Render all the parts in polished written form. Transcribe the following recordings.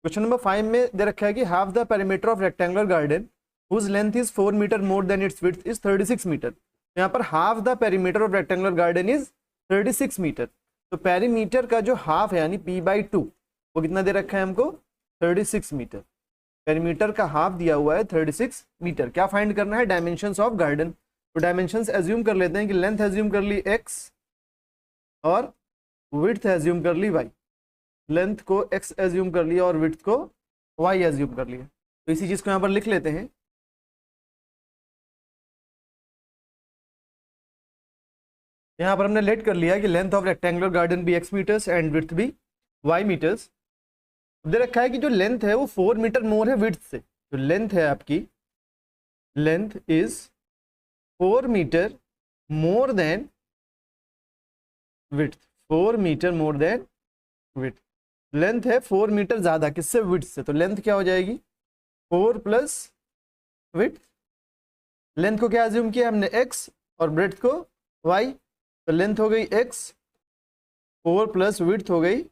Question number 5 में दे रखा है कि half the perimeter of rectangular garden whose length is 4 metre more than its width is 36 metre. यहाँ पर half the perimeter of rectangular garden is 36 metre. तो perimeter का जो हाफ है यानी p/2 वो कितना दे रखा है हमको 36 मीटर। पेरीमीटर का हाफ दिया हुआ है 36 मीटर। क्या फाइंड करना है? Dimensions of garden. तो डायमेंशंस एज्यूम कर लेते हैं कि लेंथ एज्यूम कर ली x और विड्थ एज्यूम कर ली y। लेंथ को x एज्यूम कर लिया और विड्थ को y एज्यूम कर लिया। तो इसी चीज को यहां पर लिख लेते हैं। यहां पर हमने लेट कर लिया कि लेंथ ऑफ रेक्टेंगुलर गार्डन भी x मीटर्स एंड विड्थ भी y मीटर्स। दे रखा है कि जो लेंथ है वो 4 मीटर मोर है विड्थ से। जो लेंथ है आपकी, length is 4 metre more than width. 4 metre more than width. Length है 4 मीटर ज्यादा किससे? विड्थ से। तो लेंथ क्या हो जाएगी? 4 प्लस विड्थ। लेंथ को क्या एज्यूम किया हमने? x और ब्रेड्थ को y। तो लेंथ हो गई x, 4 प्लस विड्थ हो गई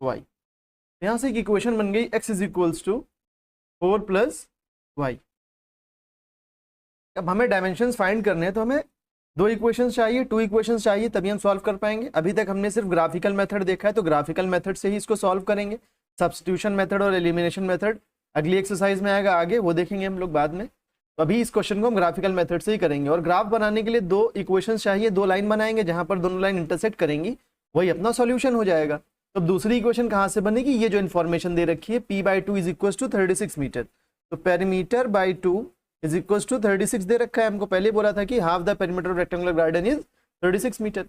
y। यहां से एक इक्वेशन बन गई x is equals to 4 plus y। अब हमें डायमेंशंस फाइंड करने हैं तो हमें 2 इक्वेशंस चाहिए, 2 इक्वेशंस चाहिए, तभी हम सॉल्व कर पाएंगे। अभी तक हमने सिर्फ ग्राफिकल मेथड देखा है तो ग्राफिकल मेथड से ही इसको सॉल्व करेंगे। सब्स्टिट्यूशन मेथड और एलिमिनेशन मेथड अगली एक्सरसाइज में आएगा, आगे वो देखेंगे हम लोग बाद में। तो अभी इस क्वेश्चन को हम ग्राफिकल मेथड से ही करेंगे। और ग्राफ बनाने के लिए 2 इक्वेशंस चाहिए, 2 लाइन बनाएंगे, जहां पर दोनों लाइन इंटरसेक्ट करेंगी वही अपना सॉल्यूशन हो जाएगा। तो दूसरी इक्वेशन कहाँ से बनेगी? ये जो इन्फॉर्मेशन दे रखी है p/2 is equal to 36 metre. तो perimeter by 2 is equal to 36 दे रखा है हमको। पहले बोला था कि half the perimeter of rectangular garden is 36 meter.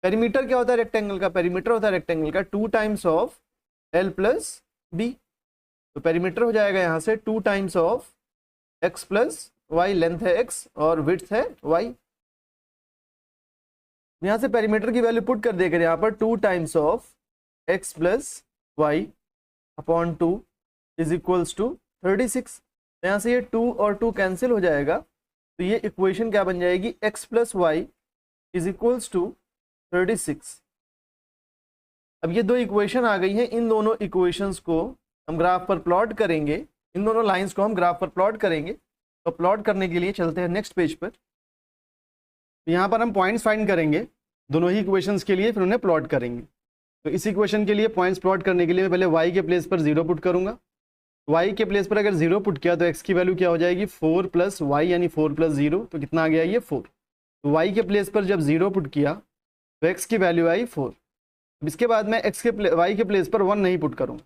Perimeter क्या होता है रेक्टेंगल का? पेरीमीटर होता है रेक्टेंगल का 2 times of l plus b। तो पेरीमीटर हो जाएगा यहाँ से 2 times of x plus y। Length है x और विड्थ है y। यहाँ से पेरीमीटर की वैल्यू पुट कर देकर यहाँ पर 2 times of x plus y upon 2 is equals to 36। यहाँ से ये 2 और 2 कैंसिल हो जाएगा। तो ये इक्वेशन क्या बन जाएगी? x plus y is equals to 36। अब ये 2 इक्वेशन आ गई हैं। इन दोनों इक्वेशंस को हम ग्राफ पर प्लॉट करेंगे। इन दोनों लाइंस को हम ग्राफ पर प्लॉट करेंगे। तो प्लॉट करने के लिए चलते हैं नेक्स्ट पेज पर। यहाँ पर हम पॉइंट्स फाइंड करेंगे दोनों ही इक्वेशंस के लिए, फिर उन्हें प्लॉट करेंगे। तो इस इक्वेशन के लिए पॉइंट्स प्लॉट करने के लिए मैं पहले y के प्लेस पर 0 पुट करूंगा। y के प्लेस पर अगर 0 पुट किया तो x की वैल्यू क्या हो जाएगी? 4 प्लस वाई यानी 4 प्लस 0। तो कितना आ गया? ये 4। तो y के प्लेस पर जब 0 पुट किया तो x की वैल्यू आई 4। अब इसके बाद मैं y के प्लेस पर 1 नहीं पुट करूँगा।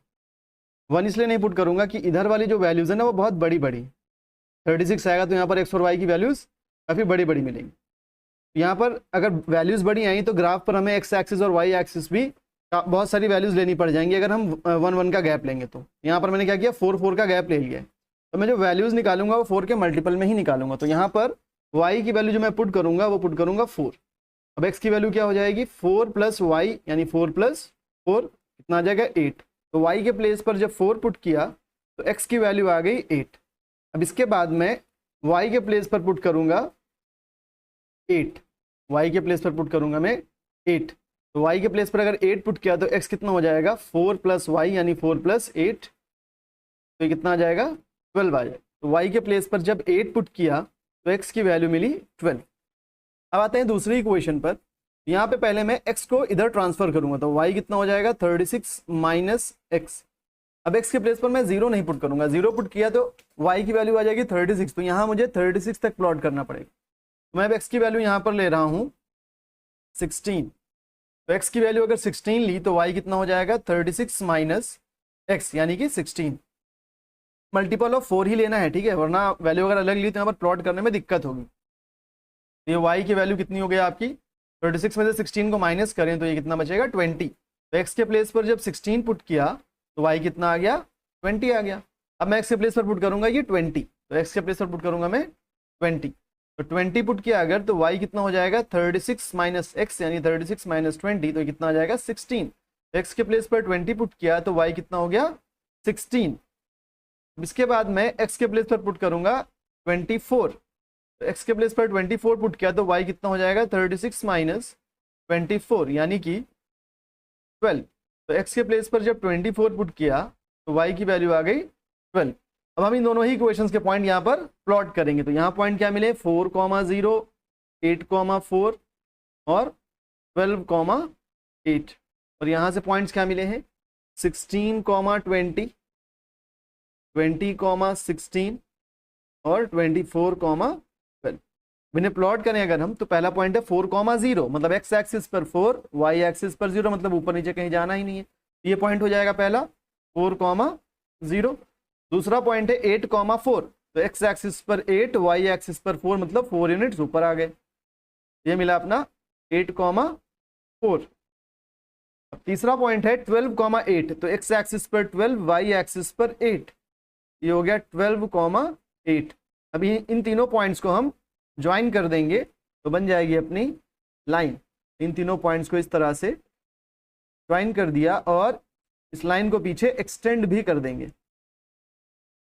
1 इसलिए नहीं पुट करूँगा कि इधर वाली जो वैल्यूज़ है ना वो बहुत बड़ी बड़ी। 36 आएगा तो यहाँ पर x और y की वैल्यूज़ काफ़ी बड़ी बड़ी मिलेंगी। यहाँ पर अगर वैल्यूज़ बड़ी आई तो ग्राफ पर हमें x एक्सिस और y एक्सिस भी बहुत सारी वैल्यूज लेनी पड़ जाएंगी अगर हम 1-1 का गैप लेंगे। तो यहाँ पर मैंने क्या किया? 4-4 का गैप ले लिया है। तो मैं जो वैल्यूज निकालूंगा वो 4 के मल्टीपल में ही निकालूंगा। तो यहाँ पर y की वैल्यू जो मैं पुट करूंगा वो पुट करूंगा 4। अब x की वैल्यू क्या हो जाएगी? 4 प्लस वाई यानी 4 प्लस 4 कितना आ जाएगा? 8। तो y के प्लेस पर जब 4 पुट किया तो x की वैल्यू आ गई 8। अब इसके बाद मैं y के प्लेस पर पुट करूंगा 8। y के प्लेस पर पुट करूंगा मैं 8। तो y के प्लेस पर अगर 8 पुट किया तो x कितना हो जाएगा? 4 प्लस वाई यानी 4 प्लस 8। तो ये कितना आ जाएगा? 12 आ जाएगा। तो y के प्लेस पर जब 8 पुट किया तो x की वैल्यू मिली 12। अब आते हैं दूसरी इक्वेशन पर। यहाँ पे पहले मैं x को इधर ट्रांसफर करूंगा तो y कितना हो जाएगा? 36 माइनस x। अब x के प्लेस पर मैं 0 नहीं पुट करूंगा। 0 पुट किया तो y की वैल्यू आ जाएगी 36। तो यहाँ मुझे 36 तक प्लॉट करना पड़ेगा। तो मैं अब x की वैल्यू यहाँ पर ले रहा हूँ 16। तो x की वैल्यू अगर 16 ली तो y कितना हो जाएगा? 36 माइनस x यानी कि 16। मल्टीपल ऑफ 4 ही लेना है, ठीक है, वरना वैल्यू अगर अलग ली तो यहाँ पर प्लॉट करने में दिक्कत होगी। तो ये y की वैल्यू कितनी हो गई आपकी? 36 में से 16 को माइनस करें तो ये कितना बचेगा? 20। तो x के प्लेस पर जब 16 पुट किया तो y कितना आ गया? 20 आ गया। अब मैं x के प्लेस पर पुट करूंगा ये 20। तो x के प्लेस पर पुट करूंगा मैं 20। तो 20 पुट किया अगर तो y कितना हो जाएगा? 36 माइनस x यानी 36 माइनस 20। तो कितना आ जाएगा? 16। x के प्लेस पर 20 पुट किया तो y कितना हो गया? 16। इसके बाद मैं x के प्लेस पर पुट करूंगा 24। तो x के प्लेस पर 24 पुट किया तो y कितना हो जाएगा? 36 माइनस 24 यानी कि 12। तो x के प्लेस पर जब 24 पुट किया तो y की वैल्यू आ गई 12। अब हम इन दोनों ही इक्वेशंस के पॉइंट यहाँ पर प्लॉट करेंगे। तो यहाँ पॉइंट क्या मिले, 4,0, 8,4 और 12,8। और यहाँ से पॉइंट्स क्या मिले हैं, 16,20, 20,16 और 24,12। इन्हें प्लॉट करें अगर हम, तो पहला पॉइंट है 4,0, मतलब एक्स एक्सिस पर 4, वाई एक्सिस पर 0, मतलब ऊपर नीचे कहीं जाना ही नहीं है। ये पॉइंट हो जाएगा पहला 4,0। दूसरा पॉइंट है 8,4, तो एक्स एक्सिस पर 8, वाई एक्सिस पर 4, मतलब 4 यूनिट्स ऊपर आ गए। ये मिला अपना 8,4। अब तीसरा पॉइंट है 12,8, तो एक्स एक्सिस पर 12, वाई एक्सिस पर 8, ये हो गया 12,8। अभी इन तीनों पॉइंट्स को हम ज्वाइन कर देंगे तो बन जाएगी अपनी लाइन। इन तीनों पॉइंट्स को इस तरह से ज्वाइन कर दिया और इस लाइन को पीछे एक्सटेंड भी कर देंगे,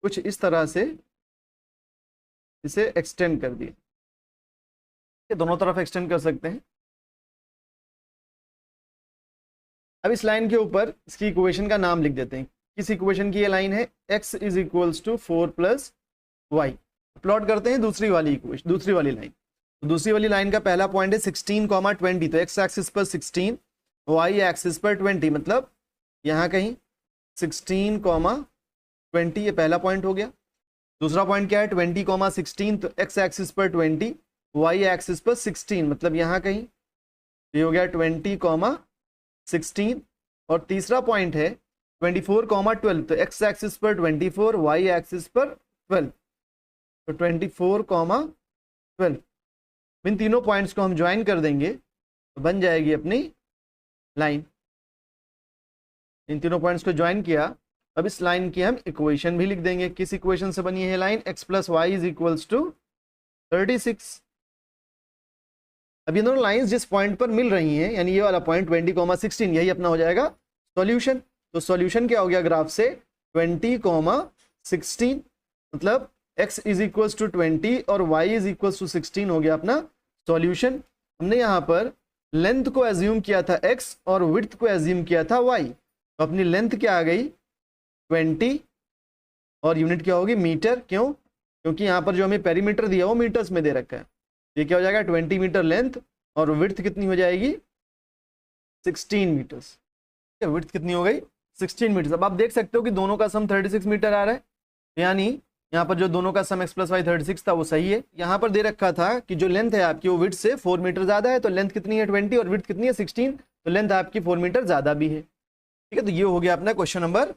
कुछ इस तरह से इसे एक्सटेंड कर दिया। ये दोनों तरफ एक्सटेंड कर सकते हैं। अब इस लाइन के ऊपर इसकी इक्वेशन का नाम लिख देते हैं। किस इक्वेशन की ये लाइन है, x is equals to 4 plus y. Plot करते हैं दूसरी वाली इक्वेशन, दूसरी वाली लाइन। तो दूसरी वाली लाइन का पहला पॉइंट है 16,20, तो एक्स एक्सिस पर 16, वाई एक्सिस पर 20, मतलब यहाँ कहीं 16,20, ये पहला पॉइंट हो गया। दूसरा पॉइंट क्या है 20,16, तो एक्स एक्सिस पर 20, वाई एक्सिस पर 16, मतलब यहाँ कहीं, ये हो गया 20,16। और तीसरा पॉइंट है 24,12, तो एक्स एक्सिस पर 24, वाई एक्सिस पर 12, तो 24,12। इन तीनों पॉइंट्स को हम ज्वाइन कर देंगे तो बन जाएगी अपनी लाइन। इन तीनों पॉइंट्स को ज्वाइन किया। अब इस लाइन की हम इक्वेशन भी लिख देंगे। किस इक्वेशन से बनी है line, x plus y is equals to 36। अब ये दोनों लाइंस जिस पॉइंट पर मिल रही हैं, यानी ये वाला पॉइंट 20,16, यही अपना हो जाएगा सॉल्यूशन। तो सॉल्यूशन क्या हो गया ग्राफ से, 20,16, मतलब x इज इक्वल्स टू 20 और y इज इक्वल्स टू 16 हो गया अपना सॉल्यूशन। हमने यहाँ पर लेंथ को एज्यूम किया था x और विड्थ को एज्यूम किया था y, तो अपनी लेंथ क्या आ गई 20 और यूनिट क्या होगी मीटर। क्यों, क्योंकि यहाँ पर जो हमें पेरीमीटर दिया वो मीटर्स में दे रखा है। ये क्या हो जाएगा 20 मीटर लेंथ और विड्थ कितनी हो जाएगी 16 मीटर्स। विड्थ कितनी हो गई 16 मीटर्स। अब आप देख सकते हो कि दोनों का सम 36 मीटर आ रहा है, यानी यहाँ पर जो दोनों का सम x प्लस वाई 36 था वो सही है। यहाँ पर दे रखा था कि जो लेंथ है आपकी वो विड्थ से 4 मीटर ज़्यादा है, तो लेंथ कितनी है 20 और विड्थ कितनी है 16, तो लेंथ आपकी 4 मीटर ज़्यादा भी है। ठीक है, तो ये हो गया अपना क्वेश्चन नंबर